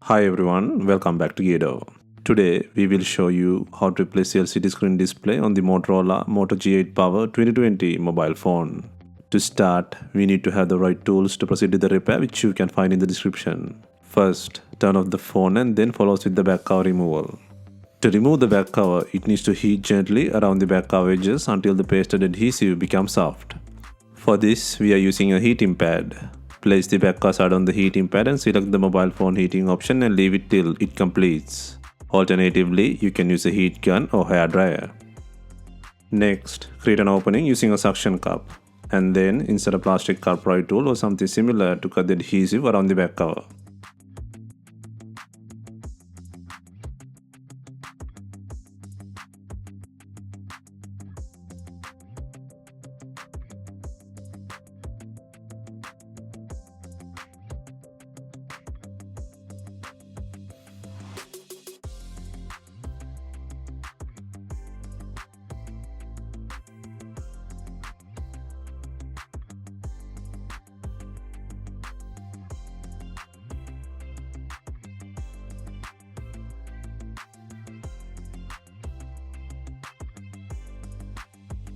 Hi everyone, welcome back to DYOR. Today we will show you how to replace LCD screen display on the Motorola Moto G8 Power 2020 mobile phone. To start, we need to have the right tools to proceed with the repair, which you can find in the description. First, turn off the phone and then follows with the back cover removal. To remove the back cover, it needs to heat gently around the back cover edges until the pasted adhesive becomes soft. For this, we are using a heating pad. Place the back cover side on the heating pad and select the mobile phone heating option and leave it till it completes. Alternatively, you can use a heat gun or hair dryer. Next, create an opening using a suction cup. And then insert a plastic carpet tool or something similar to cut the adhesive around the back cover.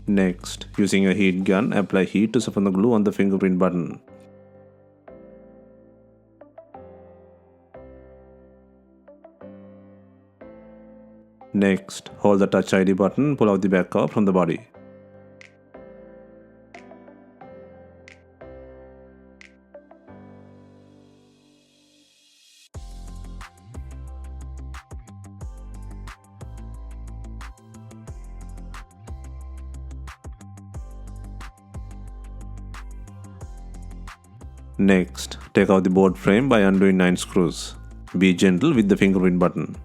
Next, using a heat gun, apply heat to soften the glue on the fingerprint button. Next, hold the Touch ID button and pull out the back cover from the body. Next, take out the board frame by undoing 9 screws. Be gentle with the fingerprint button.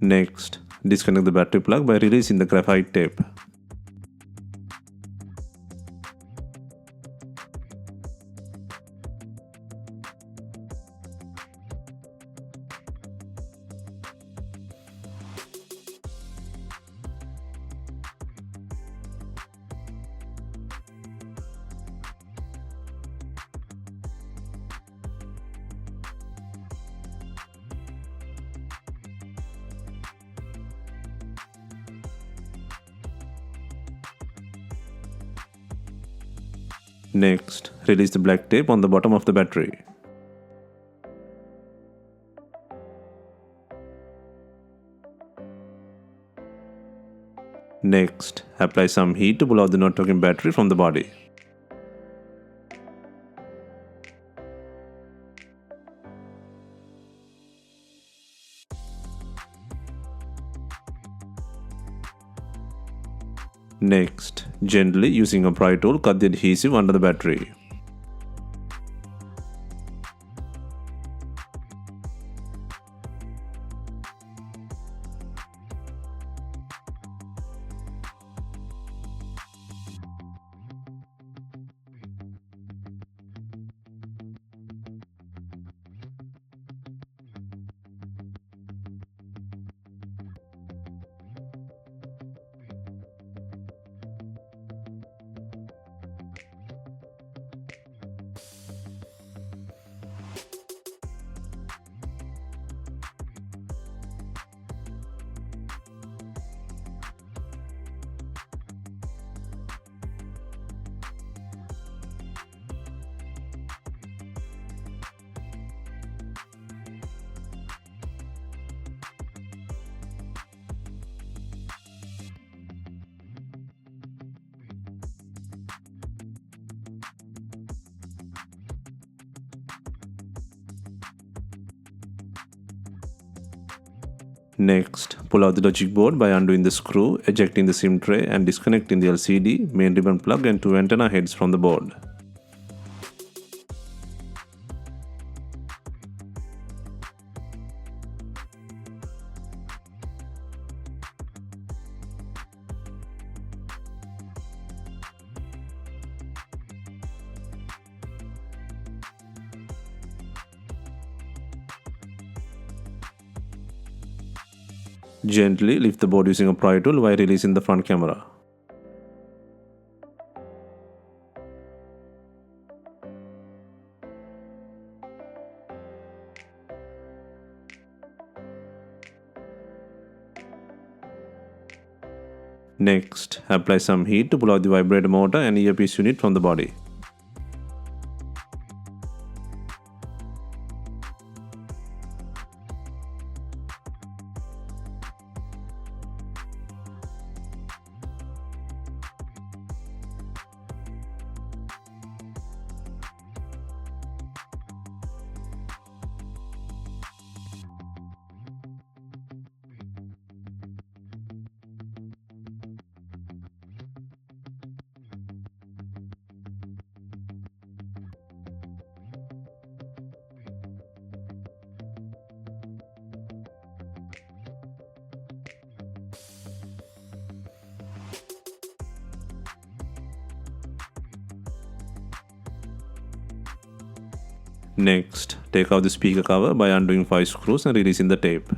Next, disconnect the battery plug by releasing the graphite tape. Next, release the black tape on the bottom of the battery. Next, apply some heat to pull out the not working battery from the body. Next, gently using a pry tool, cut the adhesive under the battery. Next, pull out the logic board by undoing the screw, ejecting the SIM tray and disconnecting the LCD, main ribbon plug and two antenna heads from the board. Gently lift the board using a pry tool while releasing the front camera. Next, apply some heat to pull out the vibrator motor and earpiece unit from the body. Next, take out the speaker cover by undoing 5 screws and releasing the tape.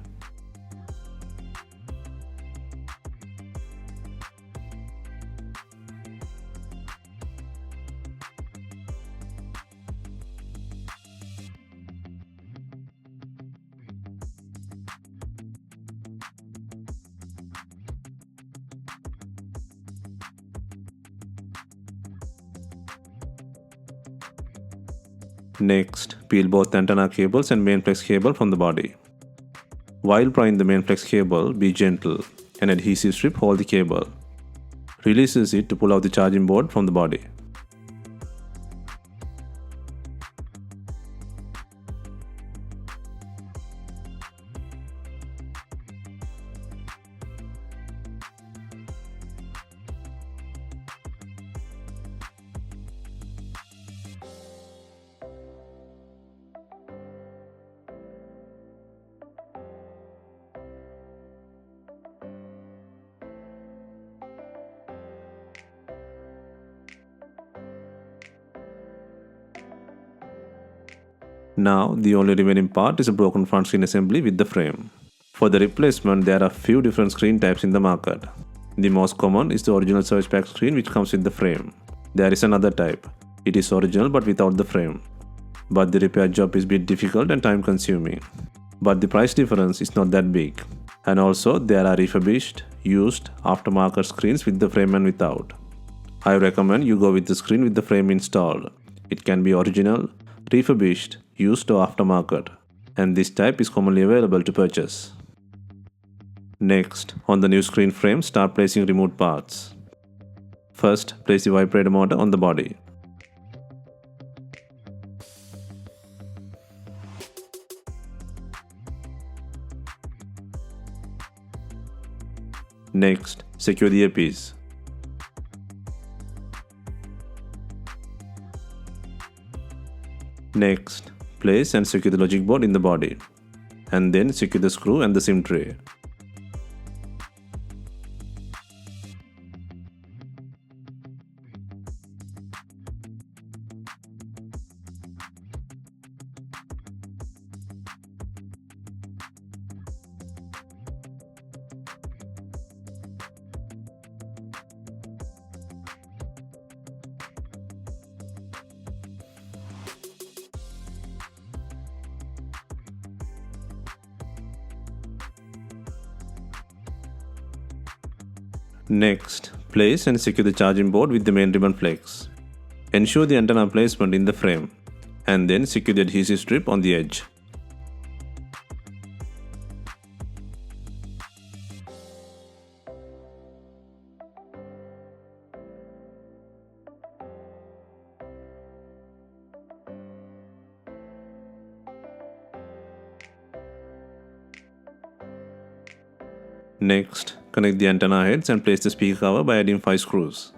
Next, peel both antenna cables and main flex cable from the body. While prying the main flex cable, be gentle. An adhesive strip hold the cable. Releases it to pull out the charging board from the body. Now, the only remaining part is a broken front screen assembly with the frame. For the replacement, there are few different screen types in the market. The most common is the original service pack screen which comes with the frame. There is another type. It is original but without the frame. But the repair job is a bit difficult and time consuming. But the price difference is not that big. And also, there are refurbished, used, aftermarket screens with the frame and without. I recommend you go with the screen with the frame installed. It can be original, refurbished, used or aftermarket, and this type is commonly available to purchase. Next, on the new screen frame, start placing removed parts. First, place the vibrator motor on the body. Next, secure the earpiece. Next, place and secure the logic board in the body, and then secure the screw and the SIM tray. Next, place and secure the charging board with the main ribbon flex. Ensure the antenna placement in the frame, and then secure the adhesive strip on the edge. Next, connect the antenna heads and place the speaker cover by adding 5 screws.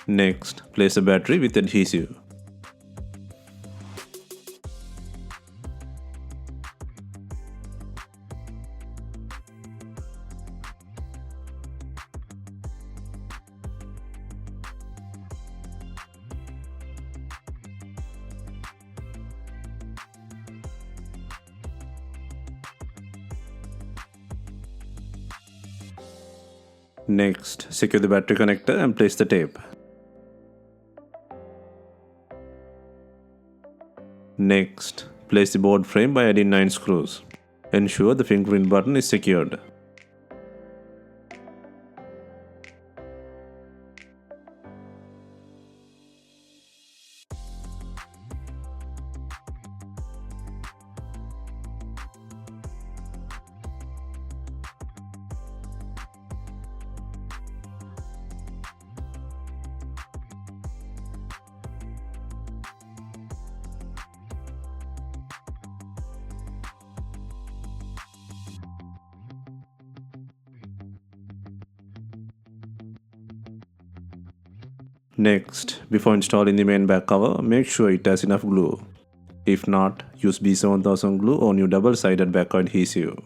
Next, place a battery with adhesive. Next, secure the battery connector and place the tape. Next, place the board frame by adding 9 screws. Ensure the fingerprint button is secured. Next, before installing the main back cover, make sure it has enough glue. If not, use B7000 glue or new double-sided back adhesive.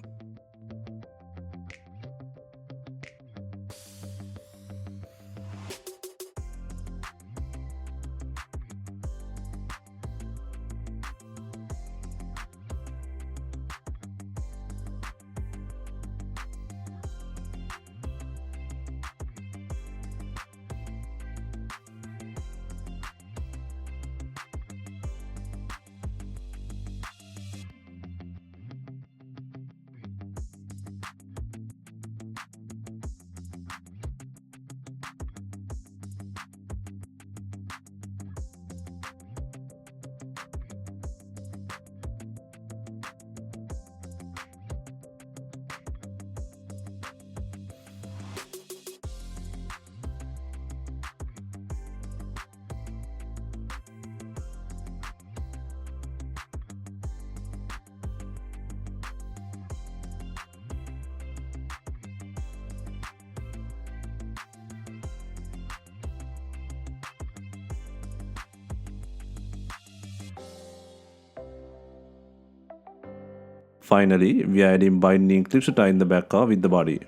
Finally, we are adding binding clips to tie in the back cover with the body.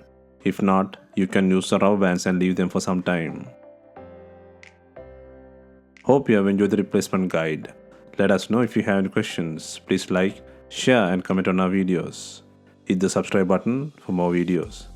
If not, you can use the rubber bands and leave them for some time. Hope you have enjoyed the replacement guide. Let us know if you have any questions. Please like, share and comment on our videos. Hit the subscribe button for more videos.